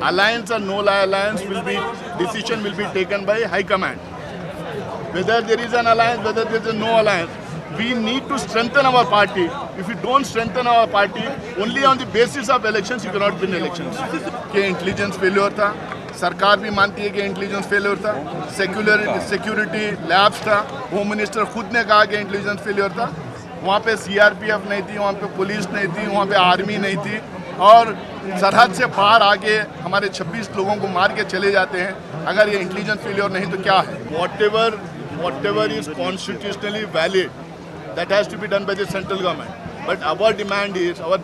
alliance or no alliance decision will be taken by High Command. Whether there is an alliance, whether there is no alliance, we need to strengthen our party. If we don't strengthen our party, only on the basis of elections, you cannot win elections. कि intelligence failure था, सरकार भी मानती है कि intelligence failure था, security labs था, home minister खुद ने कहा कि इंटेलिजेंस फेलियर था, वहाँ पे सीआरपीएफ नहीं थी, वहाँ पे पुलिस नहीं थी, वहाँ पे आर्मी नहीं थी, और सरहद से पार आके हमारे 26 लोगों को मार के चले जाते हैं। अगर ये इंटेलिजेंस फेलियर नहीं तो क्या है? Whatever is constitutionally valid, that has to be done by the central government. But our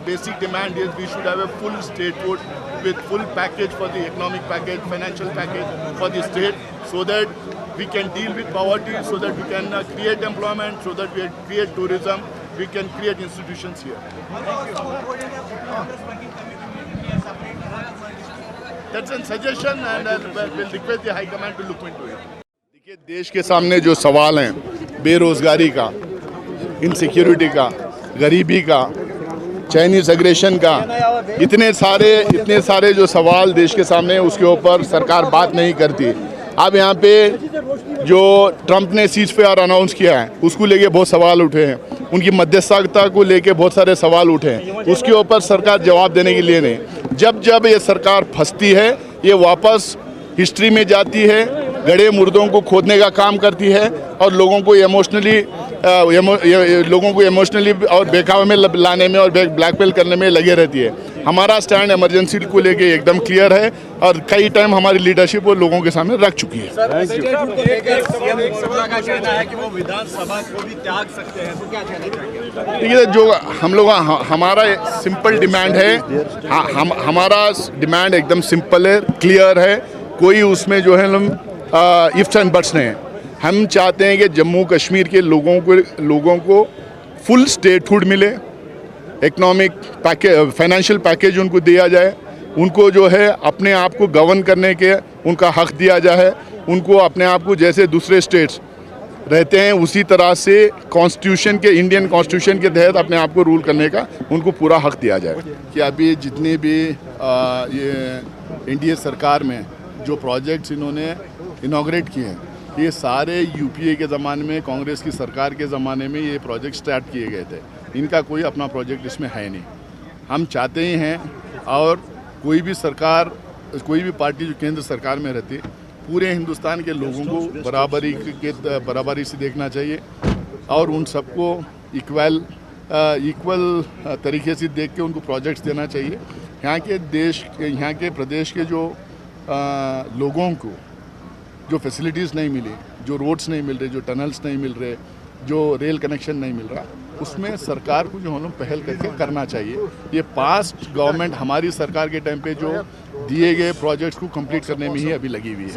basic demand is we should have a full statehood with full package for the economic package, financial package for the state, so that we can deal with poverty, so that we can create employment, so that we create tourism, we can create institutions here. That's a suggestion, and we'll request the High Command to look into it. देखिए, देश के सामने जो सवाल हैं, बेरोजगारी का, insecurity का, गरीबी का, चाइनीज एग्रेशन का, इतने सारे जो सवाल देश के सामने हैं, उसके ऊपर सरकार बात नहीं करती। अब यहाँ पे जो ट्रंप ने सीज फायर अनाउंस किया है, उसको लेके बहुत सवाल उठे हैं, उनकी मध्यस्थता को लेके बहुत सारे सवाल उठे हैं, उसके ऊपर सरकार जवाब देने के लिए नहीं। जब ये सरकार फंसती है, ये वापस हिस्ट्री में जाती है, गड़े मुर्दों को खोदने का काम करती है, और लोगों को इमोशनली और बेकाबू में लाने में और ब्लैकमेल करने में लगे रहती है। हमारा स्टैंड इमरजेंसी को लेके एकदम क्लियर है, और कई टाइम हमारी लीडरशिप वो लोगों के सामने रख चुकी है। देखिए, जो हम लोग हमारा सिंपल डिमांड है, हमारा डिमांड एकदम सिंपल है, क्लियर है, कोई उसमें जो है इफ्स एंड बट्स नहीं है। हम चाहते हैं कि जम्मू कश्मीर के लोगों को फुल स्टेटहुड मिले, इकोनॉमिक पैकेज, फाइनेंशियल पैकेज उनको दिया जाए, उनको जो है अपने आप को गवर्न करने के उनका हक दिया जाए, उनको अपने आप को जैसे दूसरे स्टेट्स रहते हैं उसी तरह से कॉन्स्टिट्यूशन के, इंडियन कॉन्स्टिट्यूशन के तहत अपने आप को रूल करने का उनको पूरा हक दिया जाए। कि अभी जितने भी ये एनडीए सरकार में जो प्रोजेक्ट्स इन्होंने इनॉग्रेट किए हैं, ये सारे यूपीए के ज़माने में, कांग्रेस की सरकार के ज़माने में ये प्रोजेक्ट स्टार्ट किए गए थे। इनका कोई अपना प्रोजेक्ट इसमें है नहीं। हम चाहते ही हैं, और कोई भी सरकार, कोई भी पार्टी जो केंद्र सरकार में रहती है, पूरे हिंदुस्तान के लोगों को बराबरी से देखना चाहिए, और उन सबको इक्वल तरीके से देख के उनको प्रोजेक्ट्स देना चाहिए। यहाँ के प्रदेश के जो लोगों को जो फैसिलिटीज़ नहीं मिली, जो रोड्स नहीं मिल रहे, जो टनल्स नहीं मिल रहे, जो रेल कनेक्शन नहीं मिल रहा, उसमें सरकार को जो हम लोग पहल करके करना चाहिए। ये पास्ट गवर्नमेंट हमारी सरकार के टाइम पे जो दिए गए प्रोजेक्ट्स को कंप्लीट करने में ही अभी लगी हुई है।